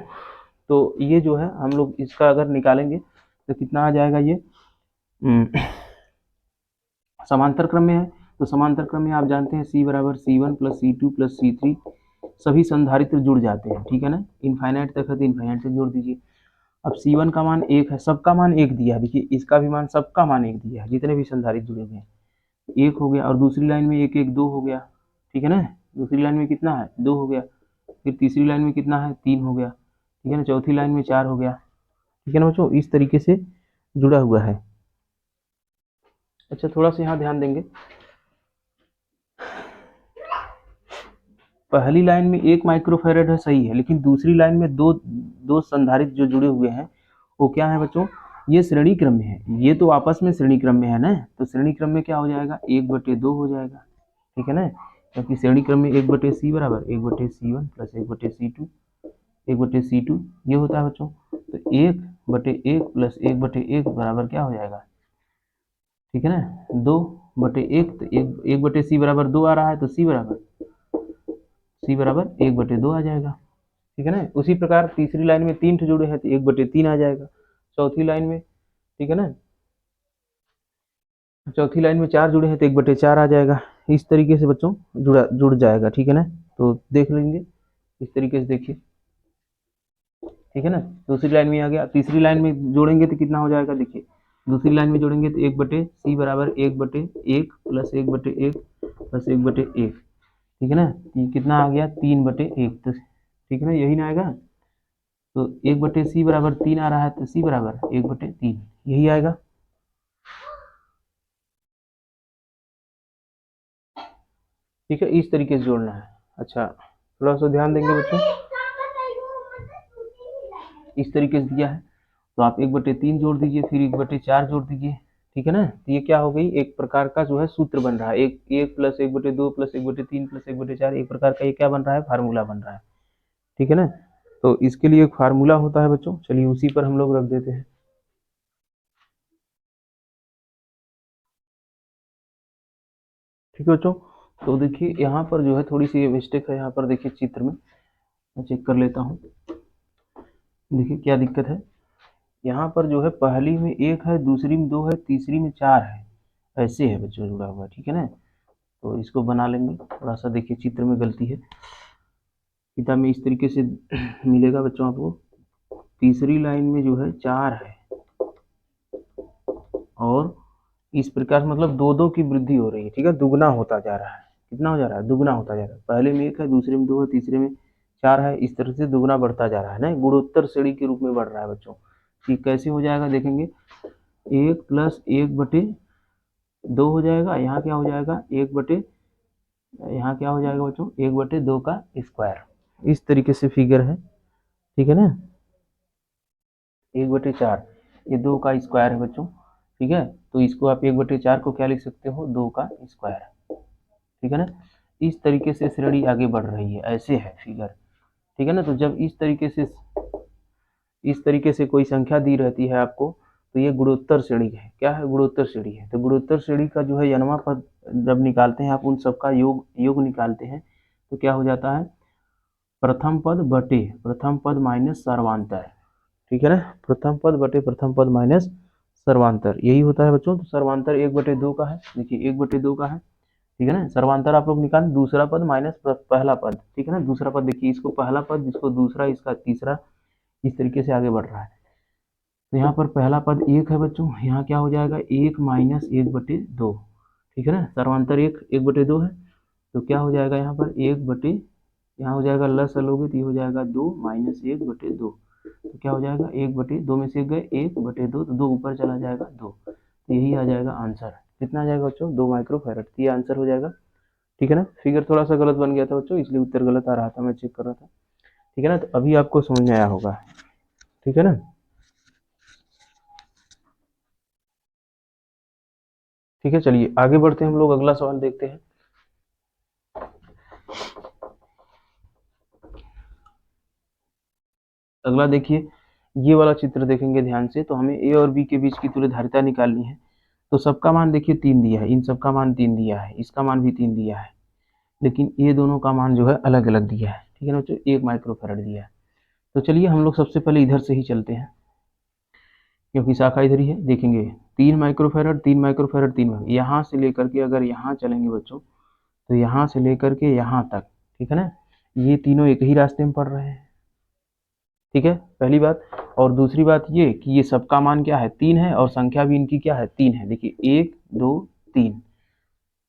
तो ये जो है हम लोग इसका अगर निकालेंगे तो कितना आ जाएगा, ये समांतर क्रम में है। तो समांतर क्रम में आप जानते हैं c बराबर c1 + c2 + c3, सभी संधारित्र जुड़ जाते हैं, ठीक है ना, इनफाइनाइट तक है तो इनफाइनाइट से जोड़ दीजिए। अब c1 का मान 1 है, सबका मान 1 दिया है, देखिए इसका भी मान सबका मान 1 दिया है, जितने भी संधारित्र जुड़े हुए हैं 1 हो गया, और दूसरी लाइन में 1 1 2 हो गया, ठीक है ना, दूसरी लाइन में कितना है 2 हो गया, फिर तीसरी लाइन में कितना है 3 हो गया, ठीक है ना, चौथी लाइन में 4 हो गया, ठीक है ना बच्चों, इस तरीके से जुड़ा हुआ है। अच्छा थोड़ा सा यहाँ ध्यान देंगे, पहली लाइन में 1 माइक्रोफैरड है, सही है, लेकिन दूसरी लाइन में दो दो संधारित्र जो जुड़े हुए हैं वो क्या है बच्चों, ये श्रेणी क्रम में है, ये तो आपस में श्रेणी क्रम में है ना, तो श्रेणी क्रम में क्या हो जाएगा 1/2 हो जाएगा, ठीक है ना, क्योंकि श्रेणी क्रम में 1/c बराबर 1/c1 + 1/c2, 1/c2 ये होता है बच्चों। तो 1/1 + 1/1 बराबर क्या हो जाएगा, ठीक है ना 2/1, तो 1/c बराबर 2 आ रहा है, तो c बराबर 1/2 आ जाएगा, ठीक है ना। उसी प्रकार तीसरी लाइन में 3 जुड़े हैं तो 1/3 आ जाएगा, चौथी लाइन में, ठीक है ना, चौथी लाइन में 4 जुड़े हैं तो 1/4 आ जाएगा, इस तरीके से बच्चों जुड़ जाएगा, ठीक है ना। तो देख लेंगे इस तरीके से, देखिए ठीक है ना, दूसरी लाइन में आ गया, तीसरी लाइन में जोड़ेंगे तो कितना हो जाएगा, देखिए दूसरी लाइन में जोड़ेंगे तो 1/c बराबर 1/1 + 1/1 + 1/1, ठीक है ना, ये कितना आ गया 3/1, तो ठीक है ना, यही ना आएगा। तो 1/c बराबर 3 आ रहा है, तो c बराबर 1/3 यही आएगा, ठीक है, इस तरीके से जोड़ना है। अच्छा थोड़ा सा ध्यान देंगे बच्चों, इस तरीके से दिया है तो आप 1/3 जोड़ दीजिए, फिर 1/4 जोड़ दीजिए, ठीक है ना। तो ये क्या हो गई, एक प्रकार का जो है सूत्र बन रहा है, 1 1 + 1/2 + 1/3 + 1/4, एक प्रकार का ये क्या बन रहा है, फार्मूला बन रहा है, ठीक है ना। तो इसके लिए एक फार्मूला होता है बच्चों, चलिए उसी पर हम लोग रख देते हैं, ठीक है बच्चों। तो देखिए यहाँ पर जो है थोड़ी सी मिस्टेक है, यहाँ पर देखिए चित्र में मैं चेक कर लेता हूँ, देखिए क्या दिक्कत है, यहाँ पर जो है पहली में 1 है, दूसरी में 2 है, तीसरी में 4 है, ऐसे है बच्चों जुड़ा हुआ, ठीक है ना। तो इसको बना लेंगे, थोड़ा सा देखिए चित्र में गलती है, किताब में इस तरीके से मिलेगा बच्चों आपको। तीसरी लाइन में जो है 4 है और इस प्रकार मतलब दो दो की वृद्धि हो रही है, ठीक है, दुगना होता जा रहा है। कितना हो जा रहा है, दुगना होता जा रहा है। पहले में 1 है, दूसरे में 2 है, तीसरे में 4 है, इस तरह से दुगना बढ़ता जा रहा है ना, गुणोत्तर श्रेणी के रूप में बढ़ रहा है बच्चों। ठीक कैसे हो जाएगा देखेंगे, 1+1/2 हो जाएगा, यहाँ क्या हो जाएगा 1 बटे, यहाँ क्या हो जाएगा बच्चों 1/2 का स्क्वायर, इस तरीके से फिगर है, ठीक है ना। 1/4 ये 2 का स्क्वायर है बच्चों, ठीक है। तो इसको आप 1/4 को क्या लिख सकते हो, 2 का स्क्वायर, ठीक है ना। इस तरीके से श्रेणी आगे बढ़ रही है, ऐसे है फिगर, ठीक है ना। तो जब इस तरीके से कोई संख्या दी रहती है आपको, तो ये गुणोत्तर श्रेणी है। क्या है, गुणोत्तर श्रेणी है। तो गुणोत्तर श्रेणी का जो है n वां पद जब निकालते हैं आप, उन सबका योग निकालते हैं, तो क्या हो जाता है, प्रथम पद बटे प्रथम पद माइनस सर्वांतर, ठीक है ना। प्रथम पद बटे प्रथम पद माइनस सर्वांतर, यही होता है बच्चों। तो सर्वांतर 1/2 का है, देखिए 1/2 का है, ठीक है ना। सर्वांतर आप लोग निकाल, दूसरा पद माइनस पहला पद, ठीक है ना। दूसरा पद देखिए, इसको पहला पद, इसको दूसरा, इसका तीसरा, इस तरीके से आगे बढ़ रहा है। तो यहाँ पर पहला पद 1 है बच्चों, यहाँ क्या हो जाएगा 1 माइनस 1/2, ठीक है ना। सर्वांतर 1/2 है, तो क्या हो जाएगा यहाँ पर 1 बटे, यहाँ हो जाएगा लस लोगे तो ये हो जाएगा 2 माइनस 1/2, तो क्या हो जाएगा 1/2 में से गए 1/2, तो 2 ऊपर चला जाएगा 2, तो यही आ जाएगा आंसर। कितना आ जाएगा बच्चों, 2 माइक्रोफैरड, ये आंसर हो जाएगा, ठीक है ना। फिगर थोड़ा सा गलत बन गया था बच्चों, इसलिए उत्तर गलत आ रहा था, मैं चेक कर रहा था, ठीक है ना। तो अभी आपको समझ में आया होगा, ठीक है ना। ठीक है, चलिए आगे बढ़ते हैं हम लोग, अगला सवाल देखते हैं। अगला देखिए, ये वाला चित्र देखेंगे ध्यान से, तो हमें ए और बी के बीच की तुल्यधारिता निकालनी है। तो सबका मान देखिए 3 दिया है, इन सबका मान 3 दिया है, इसका मान भी 3 दिया है, लेकिन ये दोनों का मान जो है अलग अलग दिया है, ठीक है ना बच्चों, 1 माइक्रोफैरड दिया है। तो चलिए हम लोग सबसे पहले इधर से ही चलते हैं, क्योंकि शाखा इधर ही है। देखेंगे 3 माइक्रोफैरड, 3 माइक्रोफैरड, 3 यहाँ से लेकर के अगर यहाँ चलेंगे बच्चों, तो यहाँ से लेकर के यहाँ तक, ठीक है ना, ये तीनों एक ही रास्ते में पड़ रहे हैं, ठीक है, पहली बात। और दूसरी बात ये कि ये सबका मान क्या है, 3 है, और संख्या भी इनकी क्या है, 3 है। देखिए 1 2 3,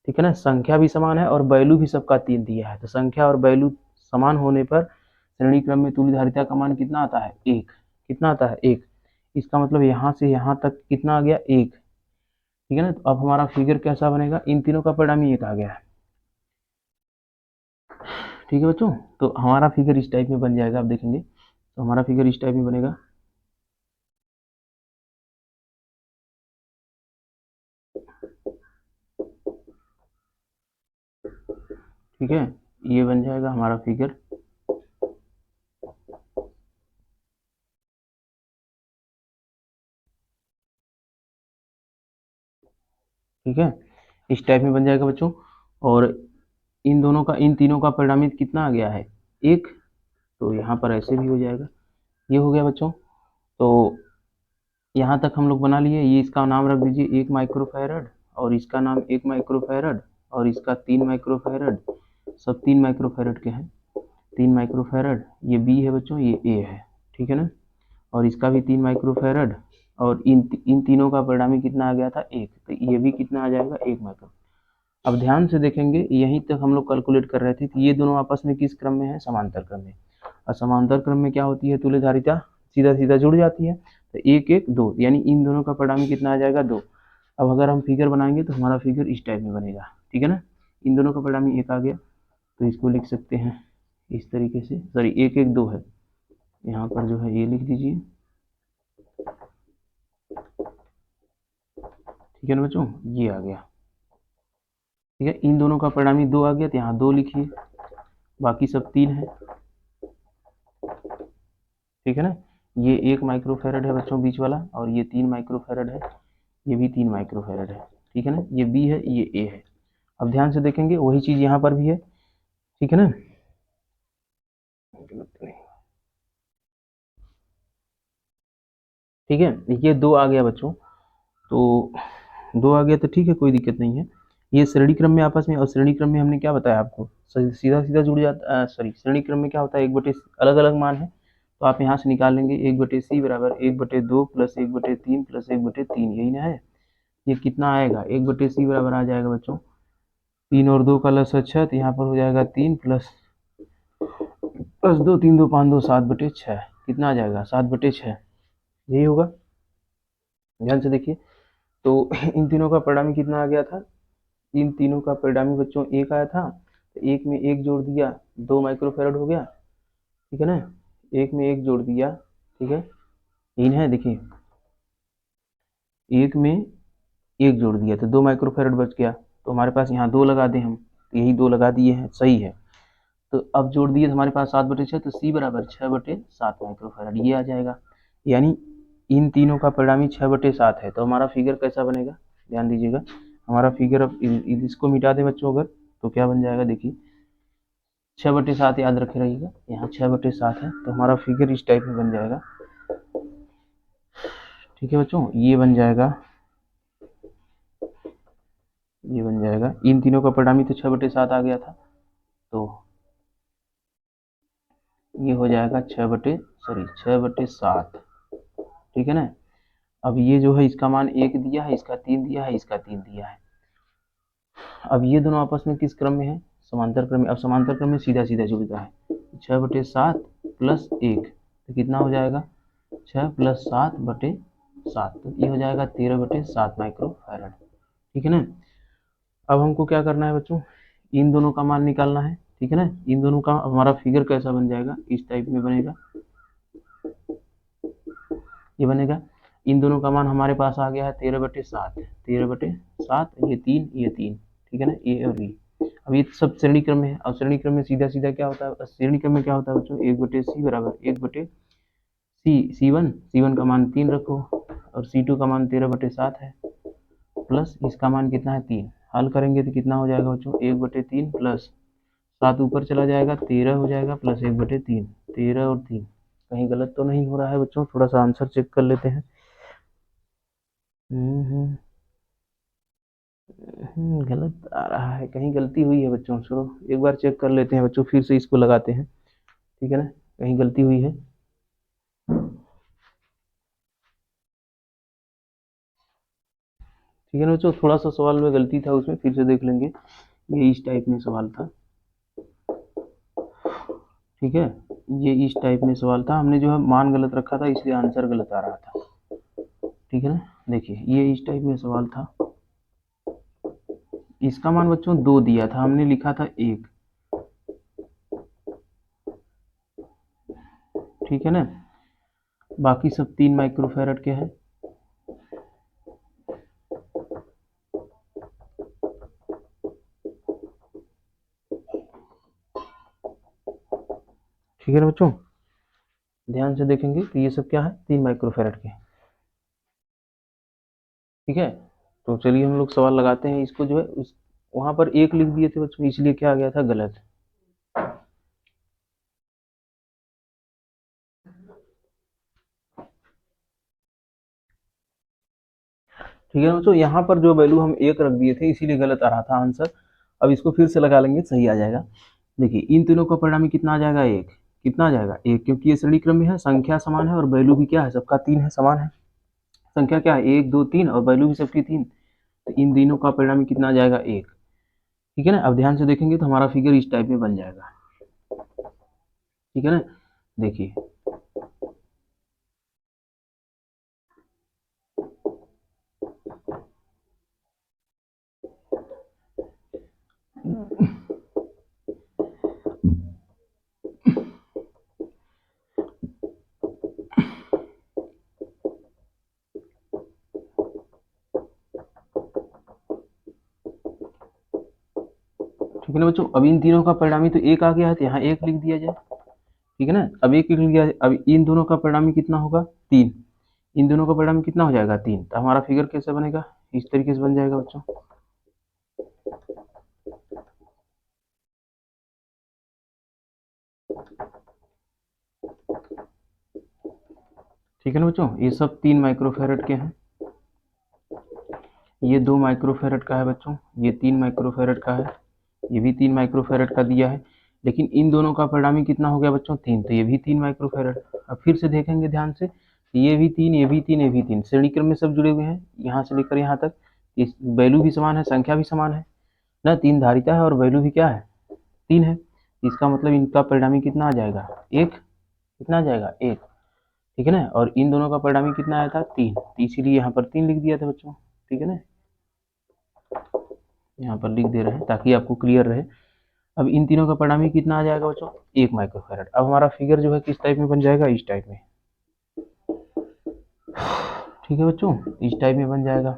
ठीक है ना, संख्या भी समान है और वैल्यू भी सबका 3 दिया है। तो संख्या और वैल्यू समान होने पर श्रेणी क्रम में तुल्यधारिता का मान कितना आता है, 1। कितना आता है, 1। इसका मतलब यहाँ से यहाँ तक कितना आ गया, 1, ठीक है ना। तो अब हमारा फिगर कैसा बनेगा, इन तीनों का परिणाम 1 आ गया है, ठीक है बच्चों। तो हमारा फिगर इस टाइप में बन जाएगा, आप देखेंगे तो हमारा फिगर इस टाइप में बनेगा, ठीक है। ये बन जाएगा हमारा फिगर, ठीक है, इस टाइप में बन जाएगा बच्चों। और इन दोनों का, इन तीनों का परिणामित कितना आ गया है, 1। तो यहाँ पर ऐसे भी हो जाएगा, ये हो गया बच्चों। तो यहाँ तक हम लोग बना लिए, ये इसका नाम रख दीजिए 1 माइक्रोफैरड, और इसका नाम 1 माइक्रोफैरड, और इसका 3 माइक्रोफैरड, सब 3 माइक्रोफैरड के हैं, 3 माइक्रोफैरड, ये बी है बच्चों, ये ए है, ठीक है ना। और इसका भी 3 माइक्रोफैरड, और इन तीनों का परिणामी कितना आ गया था, 1, तो ये भी कितना आ जाएगा, 1 माइक्रो। अब ध्यान से देखेंगे, यहीं तक हम लोग कैलकुलेट कर रहे थे कि ये दोनों आपस में किस क्रम में है, समांतर क्रम में। और समांतर क्रम में क्या होती है, तुल्यधारिता सीधा सीधा जुड़ जाती है, तो 1 1 2, यानी इन दोनों का परिणामी कितना आ जाएगा, 2। अब अगर हम फिगर बनाएंगे तो हमारा फिगर इस टाइप में बनेगा, ठीक है ना। इन दोनों का परिणामी 1 आ गया, तो इसको लिख सकते हैं इस तरीके से, सॉरी 1 1 2 है, यहाँ पर जो है ये लिख दीजिए, ठीक है ना बच्चों, ये आ गया, ठीक है। इन दोनों का परिणामी 2 आ गया, तो यहाँ 2 लिखिए, बाकी सब 3 है, ठीक है ना। ये 1 माइक्रोफैरड है बच्चों बीच वाला, और ये 3 माइक्रोफैरड है, ये भी 3 माइक्रोफैरड है, ठीक है ना। ये बी है, ये ए है। अब ध्यान से देखेंगे वही चीज यहाँ पर भी है, ठीक है ना। ठीक है, ये 2 आ गया बच्चों, तो 2 आ गया तो ठीक है, कोई दिक्कत नहीं है। ये श्रेणी क्रम में आपस में, और श्रेणी क्रम में हमने क्या बताया आपको, सीधा सीधा जुड़ जाता, सॉरी, श्रेणी क्रम में क्या होता है, 1/, अलग अलग मान है, तो आप यहाँ से निकाल लेंगे 1/c बराबर 1/2 प्लस 1/3 प्लस 1/3, यही ना है। ये कितना आएगा, 1/c बराबर आ जाएगा बच्चों 3 और 2 का लस 6, तो यहाँ पर हो जाएगा 3 प्लस प्लस 2, 3 2 5 2 7/6, कितना आ जाएगा 7/6, यही होगा। ध्यान से देखिए, तो इन तीनों का परिणामी कितना आ गया था, इन तीनों का परिणामी बच्चों 1 आया था, तो 1 में 1 जोड़ दिया 2 माइक्रोफेरेड हो गया, ठीक है ना, 1 में 1 जोड़ दिया, ठीक है, इन है देखिए, 1 में 1 जोड़ दिया तो 2 माइक्रोफेरेड बच गया, तो हमारे पास यहाँ 2 लगा दें हम, तो यही 2 लगा दिए हैं, सही है। तो अब जोड़ दिए तो हमारे पास 7/6, तो c बराबर 6/7 माइक्रोफेरेड, ये आ जाएगा। यानी इन तीनों का परिणामी 6/7 है, तो हमारा फिगर कैसा बनेगा, ध्यान दीजिएगा, हमारा फिगर, अब इसको मिटा दें बच्चों अगर, तो क्या बन जाएगा, देखिए 6/7 याद रखे रहिएगा, यहाँ 6/7 है, तो हमारा फिगर इस टाइप में बन जाएगा। ठीक है बच्चों, ये बन जाएगा, ये बन जाएगा, इन तीनों का परिणामी तो 6/7 आ गया था, तो ये हो जाएगा 6/7, ठीक है ना। अब ये जो है, इसका मान 1 दिया है, इसका 3 दिया है, इसका 3 दिया है। अब ये दोनों आपस में किस क्रम में है, समांतर क्रम में। अब समांतर क्रम में सीधा सीधा जुड़ता है, 6/7 प्लस 1, तो कितना हो जाएगा 6 प्लस 7/7, तो ये हो जाएगा 13/7 माइक्रोफैरड, ठीक है ना। अब हमको क्या करना है बच्चों, इन दोनों का मान निकालना है, ठीक है ना। इन दोनों का हमारा फिगर कैसा बन जाएगा, इस टाइप में बनेगा, ये बनेगा। इन दोनों का मान हमारे पास आ गया है 13/7, 13/7, ये 3, ठीक है ना, ए और बी। अब ये सब श्रेणी क्रम में है, अब श्रेणी क्रम में सीधा सीधा क्या होता है, श्रेणी क्रम में क्या होता है बच्चों, 1/c बराबर 1/c1 का मान 3 रखो, और c2 का मान 13/7 है, प्लस इसका मान कितना है 3, हल करेंगे तो कितना हो जाएगा बच्चों, 1/3 प्लस 7 ऊपर चला जाएगा, 13 हो जाएगा, प्लस 1/3, 13 और 3, कहीं गलत तो नहीं हो रहा है बच्चों, थोड़ा सा आंसर चेक कर लेते हैं। गलत आ रहा है, कहीं गलती हुई है बच्चों, चलो एक बार चेक कर लेते हैं बच्चों, फिर से इसको लगाते हैं, ठीक है ना, कहीं गलती हुई है। ठीक है ना बच्चों, थोड़ा सा सवाल में गलती था, उसमें फिर से देख लेंगे, ये इस टाइप में सवाल था, ठीक है, ये इस टाइप में सवाल था, हमने जो है मान गलत रखा था, इसलिए आंसर गलत आ रहा था, ठीक है ना। देखिए ये इस टाइप में सवाल था, इसका मान बच्चों 2 दिया था, हमने लिखा था 1, ठीक है ना, बाकी सब 3 माइक्रोफैरड के हैं। ठीक है ना बच्चों, ध्यान से देखेंगे तो ये सब क्या है, 3 माइक्रोफैरड के, ठीक है। तो चलिए हम लोग सवाल लगाते हैं, इसको जो है उस वहां पर 1 लिख दिए थे बच्चों, इसलिए क्या आ गया था, गलत। ठीक है बच्चों, यहाँ पर जो वैल्यू हम 1 रख दिए थे, इसीलिए गलत आ रहा था आंसर। अब इसको फिर से लगा लेंगे, सही आ जाएगा। देखिए इन तीनों का परिणामी कितना आ जाएगा, 1, कितना आ जाएगा 1, क्योंकि ये श्रेणी क्रम में है, संख्या समान है, और वैल्यू भी क्या है, सबका 3 है, समान है, संख्या क्या है 1 2 3, और वैल्यू भी सबकी 3, तो इन तीनों का परिणामी कितना आ जाएगा 1, ठीक है ना। अब ध्यान से देखेंगे तो हमारा फिगर इस टाइप में बन जाएगा, ठीक है ना। देखिए ठीक है ना बच्चों, अब इन तीनों का परिणामी तो 1 आ गया है, तो यहाँ 1 लिख दिया जाए, ठीक है ना। अब 1 लिख दिया, अब इन दोनों का परिणामी कितना होगा 3, इन दोनों का परिणामी कितना हो जाएगा 3, तो हमारा फिगर कैसे बनेगा, इस तरीके से बन जाएगा बच्चों। ठीक है ना बच्चों, ये सब 3 माइक्रोफेरेड के हैं, ये 2 माइक्रोफेरेड का है बच्चों, ये 3 माइक्रोफेरेड का है, ये भी 3 माइक्रोफेरेड का दिया है, लेकिन इन दोनों का परिणामी कितना हो गया बच्चों 3, तो ये भी 3 माइक्रोफेरेड। अब फिर से देखेंगे ध्यान से, ये भी 3, ये भी 3, ये भी 3, श्रेणी क्रम में सब जुड़े हुए हैं, यहाँ से लेकर यहाँ तक, इस वैल्यू भी समान है, संख्या भी समान है ना, 3 धारिता है और वैल्यू भी क्या है 3 है, इसका मतलब इनका परिणामी कितना आ जाएगा 1, कितना आ जाएगा 1, ठीक है ना, और इन दोनों का परिणामी कितना आया था 3, तो इसीलिए यहाँ पर 3 लिख दिया था बच्चों, ठीक है ना, यहाँ पर लिख दे रहे हैं ताकि आपको क्लियर रहे। अब इन तीनों का परिणामी कितना आ जाएगा बच्चों 1 माइक्रोफेरेड। अब हमारा फिगर जो है किस टाइप में बन जाएगा, इस टाइप में, ठीक है बच्चों, इस टाइप में बन जाएगा।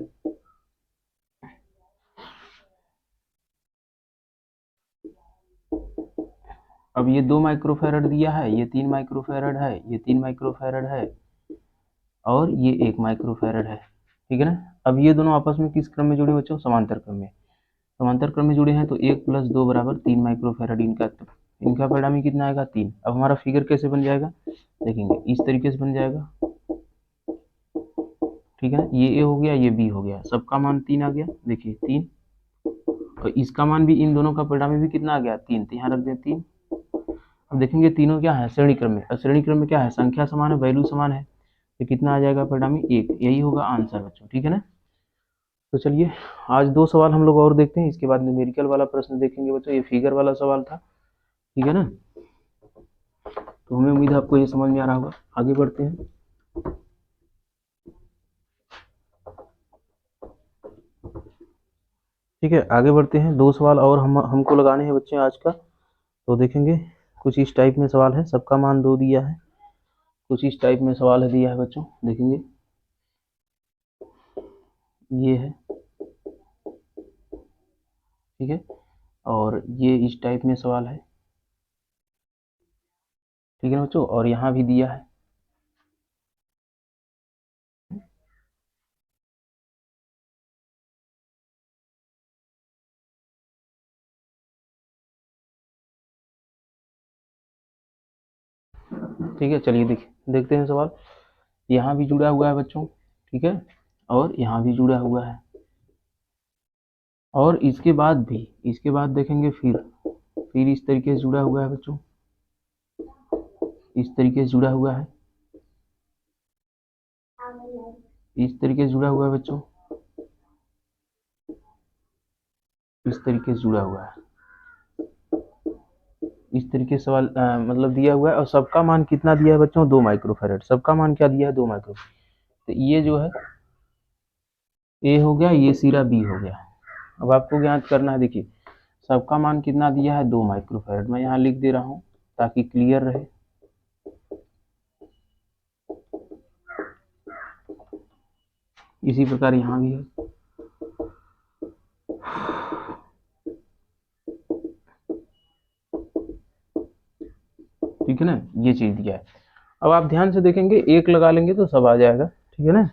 अब ये 2 माइक्रोफेरेड दिया है, ये 3 माइक्रोफेरेड है, ये 3 माइक्रोफेरेड है और ये 1 माइक्रोफेरेड है, ठीक है ना। अब ये दोनों आपस में किस क्रम में जुड़े बच्चों, समांतर क्रम में, समांतर क्रम में जुड़े हैं, तो 1 + 2 = 3 माइक्रोफेरेड, इनका परिणामी कितना आएगा 3। अब हमारा फिगर कैसे बन जाएगा, देखेंगे इस तरीके से बन जाएगा, ठीक है ना, ये ए हो गया, ये बी हो गया, सबका मान 3 आ गया, देखिए 3, और इसका मान भी, इन दोनों का परिणामी भी कितना आ गया 3, तो यहाँ रख दें 3। अब देखेंगे तीनों क्या है श्रेणी क्रम में, और श्रेणी क्रम में क्या है, संख्या समान है, वैल्यू समान है, तो कितना आ जाएगा परिणामी 1, यही होगा आंसर बच्चों, ठीक है ना। तो चलिए आज 2 सवाल हम लोग और देखते हैं, इसके बाद न्यूमेरिकल वाला प्रश्न देखेंगे बच्चों, ये फिगर वाला सवाल था, ठीक है ना। तो हमें उम्मीद है आपको ये समझ में आ रहा होगा, आगे बढ़ते हैं। ठीक है, आगे बढ़ते हैं, 2 सवाल और हमको लगाने हैं बच्चे आज का, तो देखेंगे कुछ इस टाइप में सवाल है, सबका मान 2 दिया है, कुछ इस टाइप में सवाल है दिया है बच्चों, देखेंगे ये है, ठीक है, और ये इस टाइप में सवाल है, ठीक है ना बच्चों, और यहाँ भी दिया है, ठीक है। चलिए देखते हैं सवाल, यहाँ भी जुड़ा हुआ है बच्चों, ठीक है, और यहाँ भी जुड़ा हुआ है, और इसके बाद भी, इसके बाद देखेंगे फिर इस तरीके से जुड़ा हुआ है बच्चों, इस तरीके से जुड़ा हुआ है, इस तरीके से जुड़ा हुआ है बच्चों, इस तरीके से जुड़ा हुआ है, इस तरीके से सवाल मतलब दिया हुआ है, और सबका मान कितना दिया है बच्चों 2 माइक्रोफेरेड, सबका मान क्या दिया है 2 माइक्रोफेरेड, तो ये जो है ए हो गया, ये सिरा बी हो गया। अब आपको ज्ञात करना है, देखिए सबका मान कितना दिया है 2 माइक्रोफेरेड, मैं यहाँ लिख दे रहा हूँ ताकि क्लियर रहे, इसी प्रकार यहाँ भी है, ठीक है ना, ये चीज दिया है। अब आप ध्यान से देखेंगे, 1 लगा लेंगे तो सब आ जाएगा, ठीक है ना।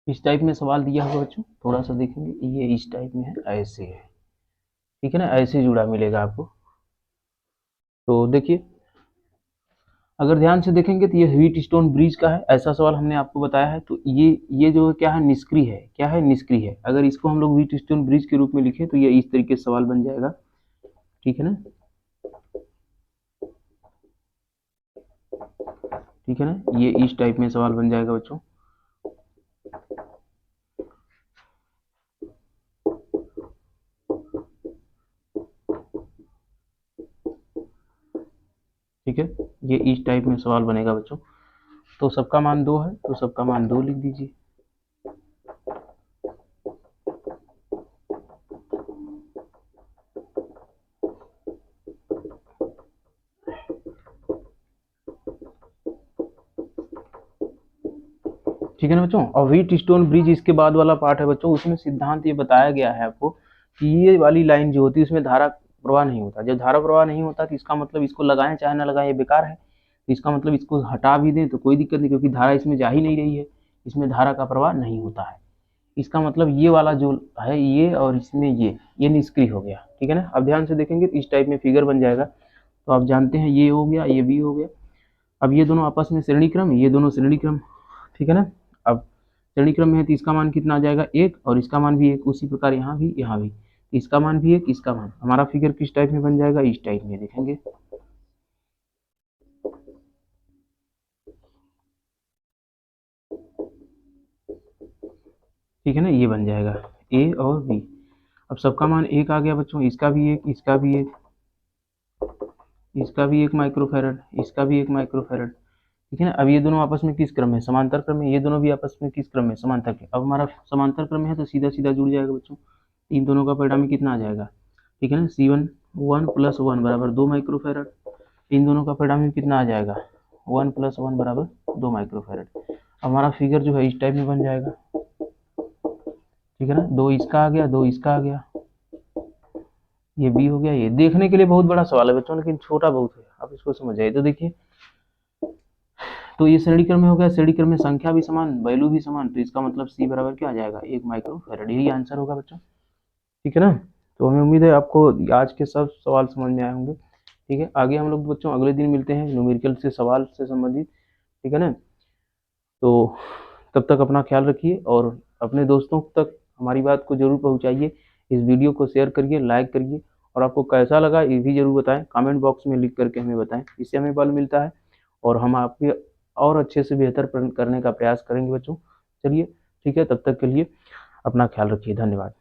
इस टाइप में सवाल दिया होगा बच्चों, थोड़ा सा देखेंगे, ये इस टाइप में है, ऐसे है, ठीक है ना, ऐसे जुड़ा मिलेगा आपको। तो देखिए अगर ध्यान से देखेंगे तो ये व्हीट स्टोन ब्रिज का है, ऐसा सवाल हमने आपको बताया है, तो ये जो क्या है निष्क्रिय है, क्या है निष्क्रिय है, अगर इसको हम लोग व्हीट स्टोन ब्रिज के रूप में लिखे तो ये इस तरीके से सवाल बन जाएगा, ठीक है ना, ठीक है ना, ये इस टाइप में सवाल बन जाएगा बच्चों। ठीक है, ये इस टाइप में सवाल बनेगा बच्चों। तो सबका मान 2 है, तो सबका मान 2 लिख दीजिए, ठीक है ना बच्चों। और व्हीट स्टोन ब्रिज इसके बाद वाला पार्ट है बच्चों, उसमें सिद्धांत ये बताया गया है आपको कि ये वाली लाइन जो होती है उसमें धारा प्रवाह नहीं होता, जब धारा प्रवाह नहीं होता तो इसका मतलब इसको लगाएं चाहे ना लगाएं ये बेकार है, तो इसका मतलब इसको हटा भी दें तो कोई दिक्कत नहीं, क्योंकि धारा इसमें जा ही नहीं रही है, इसमें धारा का प्रवाह नहीं होता है, इसका मतलब ये वाला जो है ये और इसमें ये निष्क्रिय हो गया, ठीक है ना। अब ध्यान से देखेंगे तो इस टाइप में फिगर बन जाएगा, तो आप जानते हैं ये हो गया, ये भी हो गया। अब ये दोनों आपस में श्रेणी क्रम, ये दोनों श्रेणी क्रम, ठीक है ना। अब श्रेणी क्रम में है तो इसका मान कितना आ जाएगा 1 और इसका मान भी 1। उसी प्रकार यहाँ भी, यहाँ भी इसका मान भी 1, इसका मान। हमारा फिगर किस टाइप में बन जाएगा, इस टाइप में देखेंगे। ठीक है ना, ये बन जाएगा ए और बी। अब सबका मान 1 आ गया बच्चों, इसका भी 1, इसका भी 1, इसका भी 1 माइक्रोफैरड, इसका भी 1 माइक्रोफैरड। ठीक है ना। अब ये दोनों आपस में किस क्रम में, समांतर क्रम में। ये दोनों भी आपस में किस क्रम में, समांतर क्रम। अब हमारा समांतर क्रम में है तो सीधा सीधा जुड़ जाएगा बच्चों। इन दोनों का परिणामी कितना आ जाएगा, ठीक है ना। C1 1 + 1 बराबर 2 माइक्रोफैरड। इन दोनों का परिणामी कितना आ जाएगा, 1 + 1 बराबर 2 माइक्रोफैरड। हमारा फिगर जो है इस टाइप में बन जाएगा। ठीक है ना, 2 इसका आ गया, 2 इसका आ गया, ये बी हो गया। ये देखने के लिए बहुत बड़ा सवाल है बच्चों, लेकिन छोटा बहुत है, आप इसको समझ जाइए। तो देखिए, तो ये श्रेणी क्रम में हो गया। श्रेणी क्रम में संख्या भी समान, वैल्यू भी समान, तो इसका मतलब सी बराबर क्या आ जाएगा, 1 माइक्रोफैरड। यही आंसर होगा बच्चों। ठीक है ना। तो हमें उम्मीद है आपको आज के सब सवाल समझ में आए होंगे। ठीक है, आगे हम लोग बच्चों अगले दिन मिलते हैं न्यूमेरिकल से सवाल से संबंधित। ठीक है ना। तो तब तक अपना ख्याल रखिए और अपने दोस्तों तक हमारी बात को जरूर पहुंचाइए। इस वीडियो को शेयर करिए, लाइक करिए, और आपको कैसा लगा ये भी जरूर बताएं, कमेंट बॉक्स में लिख करके हमें बताएं। इससे हमें बल मिलता है और हम आपके और अच्छे से बेहतर करने का प्रयास करेंगे बच्चों। चलिए, ठीक है, तब तक के लिए अपना ख्याल रखिए। धन्यवाद।